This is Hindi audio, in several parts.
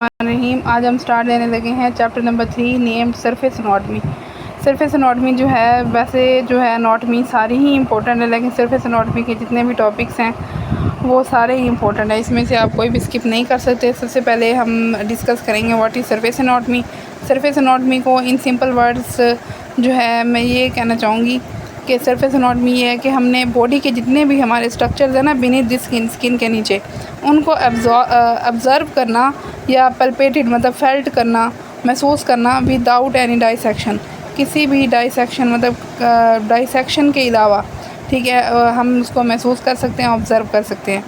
रहीम। आज हम स्टार्ट लेने लगे हैं chapter number 3 named surface anatomy. Surface anatomy जो है वैसे जो है एनाटॉमी सारी ही इंपॉर्टेंट है, लेकिन सरफेस एनाटॉमी के जितने भी टॉपिक्स हैं वो सारे ही इंपॉर्टेंट है, इसमें से आप कोई भी स्किप नहीं कर सकते। सबसे पहले हम डिस्कस करेंगे what is surface anatomy. Surface anatomy को इन सिंपल वर्ड्स जो है मैं ये कहना चाहूँगी कि सरफेस एनाटॉमी ये है कि हमने बॉडी के जितने भी हमारे स्ट्रक्चर्स हैं ना बिनीथ द स्किन, स्किन के नीचे, उनको ऑब्ज़र्व करना या पल्पेटेड मतलब फेल्ट करना, महसूस करना विदाउट एनी डाइसेक्शन, किसी भी डाइसेक्शन मतलब डाइसेक्शन के अलावा, ठीक है, हम उसको महसूस कर सकते हैं, ऑब्ज़र्व कर सकते हैं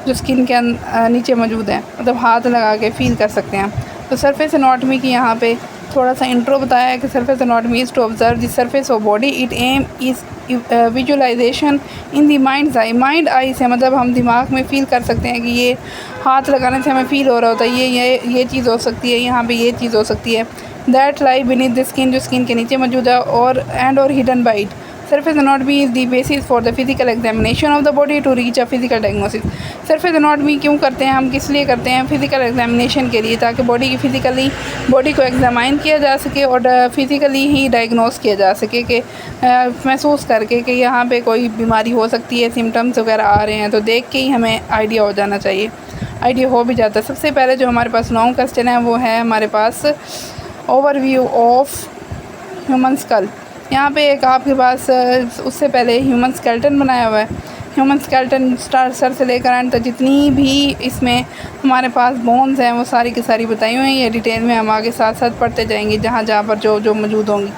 जो स्किन के नीचे मौजूद है, मतलब हाथ लगा के फील कर सकते हैं। तो सरफेस एनाटॉमी की यहाँ पे थोड़ा सा इंट्रो बताया है कि surface anatomy is to observe the surface of body, it aim is visualisation in the mind's eye. Mind eye से मतलब हम दिमाग में फ़ील कर सकते हैं कि ये हाथ लगाने से हमें फ़ील हो रहा होता है, ये चीज़ हो सकती है, यहाँ पे ये चीज़ हो सकती है। That lie beneath the skin, जो स्किन के नीचे मौजूद है, और hidden by it. Surface anatomy is the basis for the physical examination of the body to reach a physical diagnosis. Surface anatomy क्यों करते हैं हम, किस लिए करते हैं? फिजिकल एग्जामिनेशन के लिए, ताकि बॉडी की फिजिकली बॉडी को एग्जामाइन किया जा सके और फिज़िकली ही डायग्नोस किया जा सके कि महसूस करके कि यहाँ पे कोई बीमारी हो सकती है, सिम्टम्स वगैरह आ रहे हैं, तो देख के ही हमें आइडिया हो जाना चाहिए, आइडिया हो भी जाता है। सबसे पहले जो हमारे पास लॉन्ग क्वेश्चन है वो है हमारे पास ओवरव्यू ऑफ ह्यूमन स्कल। यहाँ पे एक आपके पास उससे पहले ह्यूमन स्केलेटन बनाया हुआ है। ह्यूमन स्केलेटन सर से लेकर एंड तक जितनी भी इसमें हमारे पास बोन्स हैं वो सारी की सारी बताई हुई हैं। ये डिटेल में हम आगे साथ साथ पढ़ते जाएंगे जहाँ जहाँ पर जो जो मौजूद होंगी।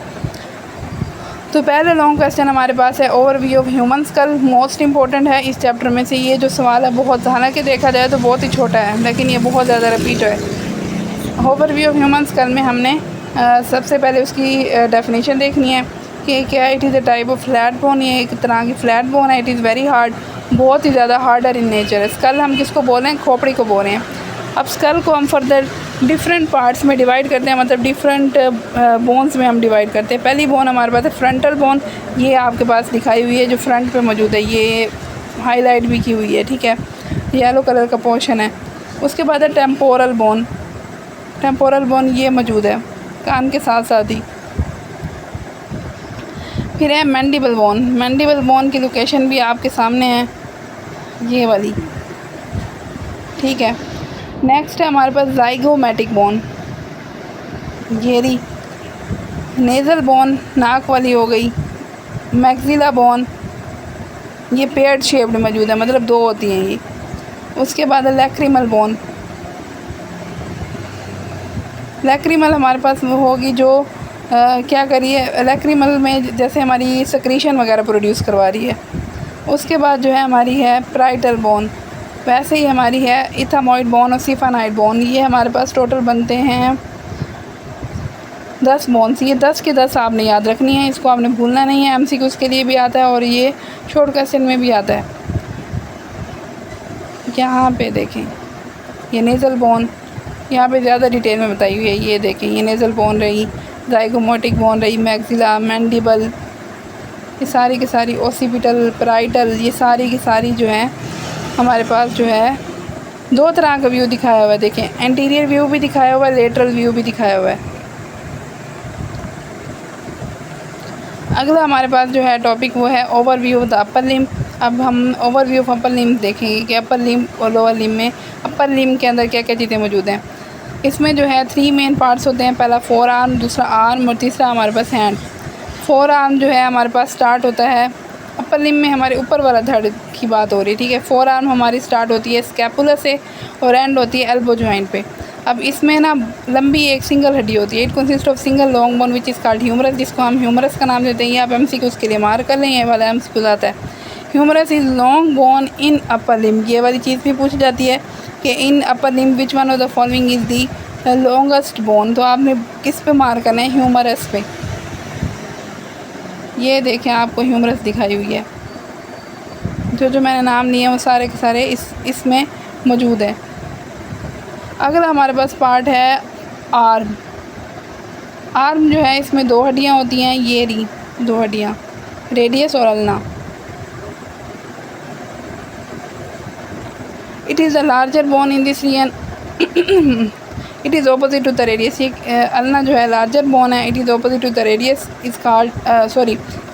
तो पहले लॉन्ग क्वेश्चन हमारे पास है overview of human school. Most important है इस चैप्टर में से ये जो सवाल है, बहुत, हालांकि देखा जाए तो बहुत ही छोटा है, लेकिन ये बहुत ज़्यादा रिपीट है। ओवरव्यू ऑफ ह्यूमन स्कल में हमने सबसे पहले उसकी डेफिनेशन देखनी है कि क्या it is a type of flat bone. ये एक तरह की फ्लैट बोन है। इट इज़ वेरी हार्ड, बहुत ही ज़्यादा हार्डर इन नेचर। स्कल हम किसको बोल रहे हैं? खोपड़ी को बोल रहे हैं। अब स्कल को हम फर्दर डिफरेंट पार्ट्स में डिवाइड करते हैं, मतलब डिफरेंट बोन्स में हम डिवाइड करते हैं। पहली बोन हमारे पास है फ्रंटल बोन, ये आपके पास दिखाई हुई है जो फ्रंट पे मौजूद है, ये हाईलाइट भी की हुई है, ठीक है, येलो कलर का पोर्शन है। उसके बाद है टेम्पोरल बोन। टेम्पोरल बोन ये मौजूद है कान के साथ साथ ही। फिर है मैंडिबल बोन। मैंडिबल बोन की लोकेशन भी आपके सामने है, ये वाली, ठीक है। नेक्स्ट है हमारे पास ज़ाइगोमैटिक बोन, ये रही। नेज़ल बोन नाक वाली हो गई। मैक्सिला बोन ये पेयर्ड शेप्ड मौजूद है, मतलब दो होती हैं ये। उसके बाद है लैक्रिमल बोन। लैक्रिमल हमारे पास वो होगी जो क्या करिए, लैक्रिमल में जैसे हमारी सक्रीशन वगैरह प्रोड्यूस करवा रही है। उसके बाद जो है हमारी है प्राइटल बोन, वैसे ही हमारी है इथामॉइड बोन और सिफानाइड बोन। ये हमारे पास टोटल बनते हैं 10 बोन्स। ये 10 के 10 आपने याद रखनी है, इसको आपने भूलना नहीं है। MCQs के लिए भी आता है और ये शॉर्ट क्वेश्चन में भी आता है। यहाँ पे देखें ये नेज़ल बोन, यहाँ पे ज़्यादा डिटेल में बताई हुई है। ये देखें ये नेज़ल बोन रही, ज़ाइगोमैटिक बोन रही, मैक्सिला, मैंडिबल, ये सारी की सारी, ओसिपिटल, पैराइटल, ये सारी की सारी जो है हमारे पास जो है दो तरह का व्यू दिखाया हुआ है। देखें एंटीरियर व्यू भी दिखाया हुआ है, लेटरल व्यू भी दिखाया हुआ है। अगला हमारे पास जो है टॉपिक वो है overview of the upper limb. अब हम ओवरव्यू ऑफ अपर लिम्ब देखेंगे कि अपर लिम्ब और लोअर लिम्ब में, अपर लिम्ब के अंदर क्या क्या चीज़ें मौजूद हैं। इसमें जो है 3 मेन पार्ट्स होते हैं, पहला फोर आर्म, दूसरा आर्म और तीसरा हमारे पास हैंड। फोर आर्म जो है हमारे पास स्टार्ट होता है अपर लिम्ब में, हमारे ऊपर वाला धड़ की बात हो रही है, ठीक है। फोर आर्म हमारी स्टार्ट होती है स्कैपुलर से और एंड होती है एल्बो जॉइंट पे। अब इसमें ना लंबी एक सिंगल हड्डी होती है। It consist of single long bone which is called humerus, जिसको हम ह्यूमरस का नाम देते हैं। ये आप MCQ के लिए मार्क कर लें, ये वाला MCQ आता है। Humerus is long bone in upper limb. ये वाली चीज़ भी पूछी जाती है कि in upper limb which one of the following is the longest bone. तो आपने किस पे मार्क करना है? ह्यूमरस पे। ये देखें आपको ह्यूमरस दिखाई हुई है, जो जो मैंने नाम लिए हैं वो सारे के सारे इसमें मौजूद है। अगला हमारे पास पार्ट है आर्म। आर्म जो है इसमें 2 हड्डियाँ होती हैं, ये रही 2 हड्डियाँ, रेडियस और ulna. It is the larger bone in this region it is opposite to the radius. ये अल्ना जो है लार्जर बोन है, it is opposite to the radius is called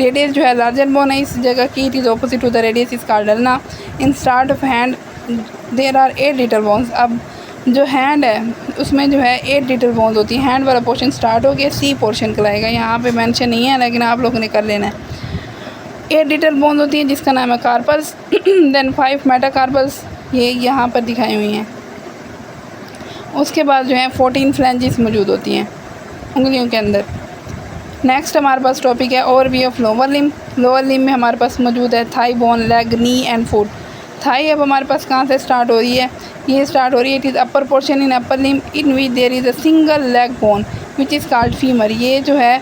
radius जो है लार्जर बोन है इस जगह की, it is opposite to the radius is called ulna. In start of hand there are 8 little bones. अब जो हैंड है उसमें जो है 8 लिटिल बोन्स होती हैं। हैंड वाला पोर्शन स्टार्ट हो गया, सी पोर्शन कहलाएगा, यहाँ पे मेंशन नहीं है लेकिन आप लोगों ने कर लेना है। 8 लिटिल बोन्स होती हैं जिसका नाम है कार्पल्स। देन 5 मेटाकार्पल्स, ये यहाँ पर दिखाई हुई हैं। उसके बाद जो है 14 फ्लैंजेस मौजूद होती हैं उंगलियों के अंदर। नेक्स्ट हमारे पास टॉपिक है overview of lower limb. Lower limb में हमारे पास मौजूद है thigh bone, leg, knee and foot. Thigh अब हमारे पास कहाँ से स्टार्ट हो रही है, ये स्टार्ट हो रही है, it is upper portion in upper limb in which there is a single leg bone which is called femur. ये जो है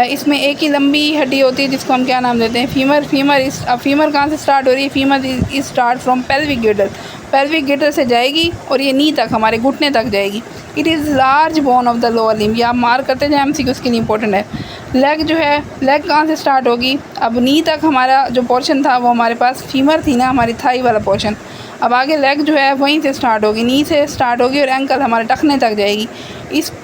इसमें एक ही लंबी हड्डी होती है जिसको हम क्या नाम देते हैं, फीमर। फीमर कहाँ से स्टार्ट हो रही है, femur is start from pelvic गिर्डल। Pelvic गिर्डल से जाएगी और ये नी तक, हमारे घुटने तक जाएगी। It is large bone of the lower limb. ये आप मार्क करते जाए, एमसीक्यू उसके लिए इंपॉर्टेंट है। लेग जो है, लेग कहाँ से स्टार्ट होगी, अब नी तक हमारा जो पोर्शन था वो हमारे पास फीमर थी ना, हमारी थाई वाला पोर्शन। अब आगे लेग जो है वहीं से स्टार्ट होगी, नी से स्टार्ट होगी और एंकल हमारे टखने तक जाएगी।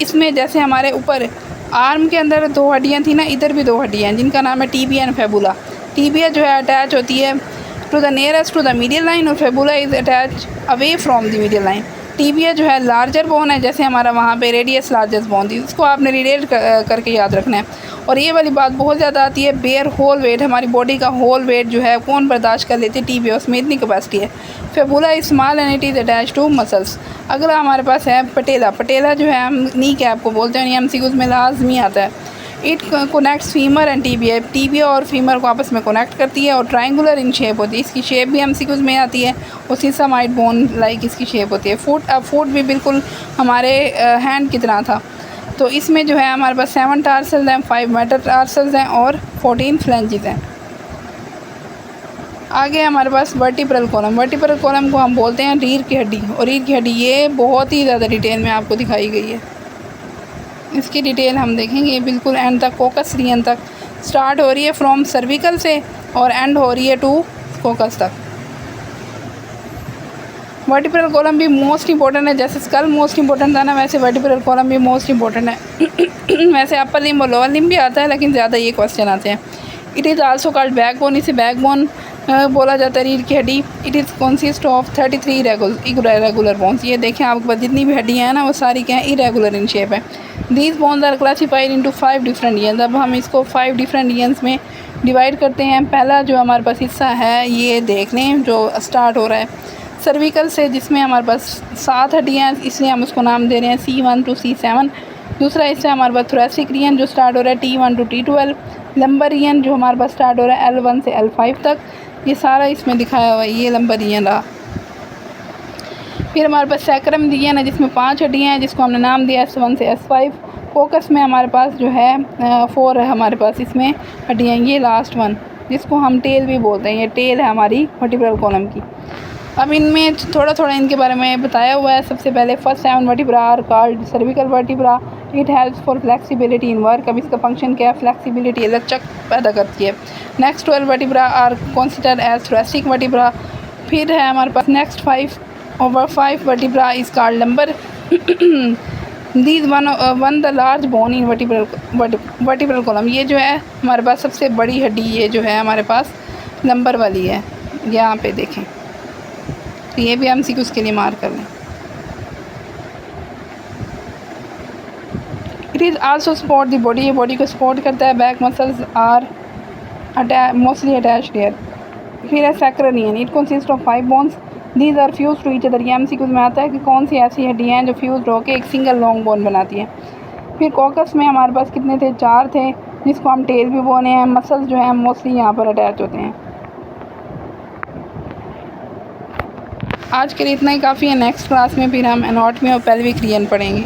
इसमें जैसे हमारे ऊपर आर्म के अंदर 2 हड्डियाँ थी ना, इधर भी 2 हड्डियाँ हैं जिनका नाम है टीबिया एंड फेबुला। टीबिया जो है अटैच होती है to the nearest to the medial line और fibula is attach away from the medial line. Tibia जो है लार्जर बोन है, जैसे हमारा वहाँ पे रेडियस लार्जेस्ट बोन थी, उसको आपने रिलेट करके याद रखना है। और ये वाली बात बहुत ज़्यादा आती है, बेयर होल वेट, हमारी बॉडी का होल वेट जो है कौन बर्दाश्त कर लेती है, टीबिया, उसमें इतनी कैपेसिटी है। Fibula is small and it is attach to muscles. अगला हमारे पास है पटेला। पटेला जो है हम नी कैप को बोलते हैं, एमसीक्यूज में लाजमी आता है। It connects femur and tibia. Tibia और फीमर को आपस में कनेक्ट करती है और ट्रायंगुलर इन शेप होती है। इसकी शेप भी एमसीक्यूज में आती है और सीसामाइट बोन लाइक इसकी शेप होती है। फुट भी बिल्कुल हमारे हैंड की तरह था। तो इसमें जो है हमारे पास 7 टार्सल्स हैं, 5 मेटाटार्सल्स हैं और 14 फ्लैंजेस हैं। आगे हमारे पास वर्टिब्रल कॉलम। वर्टिब्रल कॉलम को हम बोलते हैं रीढ़ की हड्डी, और रीढ़ की हड्डी ये बहुत ही ज़्यादा डिटेल में आपको दिखाई गई है। इसकी डिटेल हम देखेंगे बिल्कुल एंड तक, कोकस रीजन तक स्टार्ट हो रही है फ्रॉम सर्विकल से और एंड हो रही है टू कोकस तक। वर्टिब्रल कॉलम भी मोस्ट इंपॉर्टेंट है, जैसे स्कल मोस्ट इंपॉर्टेंट था ना, वैसे वर्टिब्रल कॉलम भी मोस्ट इंपॉर्टेंट है। वैसे अपर लिम्ब और लोअर लिम्ब भी आता है लेकिन ज़्यादा ये क्वेश्चन आते हैं। It is also called backbone. इसे बैकबोन बोला जाता है रीढ़ की हड्डी। It is consist of 33 irregular bones. ये देखें आपके पास जितनी भी हड्डियाँ हैं ना वो सारी क्या हैं, इरेगुलर इन शेप है। These bones are classified into 5 different regions. अब हम इसको 5 डिफरेंट रीजन्स में डिवाइड करते हैं। पहला जो हमारे पास हिस्सा है ये देख लें जो स्टार्ट हो रहा है सर्विकल से, जिसमें हमारे पास 7 हड्डियाँ हैं, इसलिए हम उसको नाम दे रहे हैं C1 to C7। दूसरा हिस्सा हमारे पास थोरेसिक रीजन जो स्टार्ट हो रहा है T1 to T12। Lumbar region जो हमारे पास स्टार्ट हो रहा है L1 से L5 तक। ये सारा इसमें दिखाया हुआ है, ये लंबर रीजन रहा। फिर हमारे पास सैक्रम रीजन है जिसमें 5 हड्डियाँ हैं जिसको हमने नाम दिया S1 से S5। फोकस में हमारे पास जो है 4 है हमारे पास इसमें हड्डियाँ। ये लास्ट वन जिसको हम टेल भी बोलते हैं, ये टेल है हमारी वर्टिब्रल कॉलम की। अब इनमें थोड़ा थोड़ा इनके बारे में बताया हुआ है। सबसे पहले first 7 vertebra are called cervical vertebra. It helps for flexibility in work. अब इसका फंक्शन क्या है, फ्लेक्सिबिलिटी, लचक पैदा करती है। Next 12 vertebra are considered as thoracic vertebra. फिर है हमारे पास next 5/5 vertebra is called lumbar. These one the large bone in vertebral column. ये जो है हमारे पास सबसे बड़ी हड्डी ये जो है हमारे पास लंबर वाली है, यहाँ पे देखें। तो ये भी हम सीक्वेंस के लिए मार्क कर लें। It is also support the body. ये बॉडी को सपोर्ट करता है। Back muscles are mostly attached here. फिर है सैक्रनियन। It consist of 5 bones. These are fuse to each other. ये एमसीक्यूज में आता है कि कौन सी ऐसी हड्डियाँ हैं जो फ्यूज होकर एक सिंगल लॉन्ग बोन बनाती हैं। फिर कॉकस में हमारे पास कितने थे, 4 थे जिसको हम टेल भी बोले हैं। मसल्स जो हैं मोस्टली यहाँ पर अटैच होते हैं। आज के लिए इतना ही काफ़ी है। नेक्स्ट क्लास में फिर हम एनाटॉमी और पेल्विक रीजन पढ़ेंगे।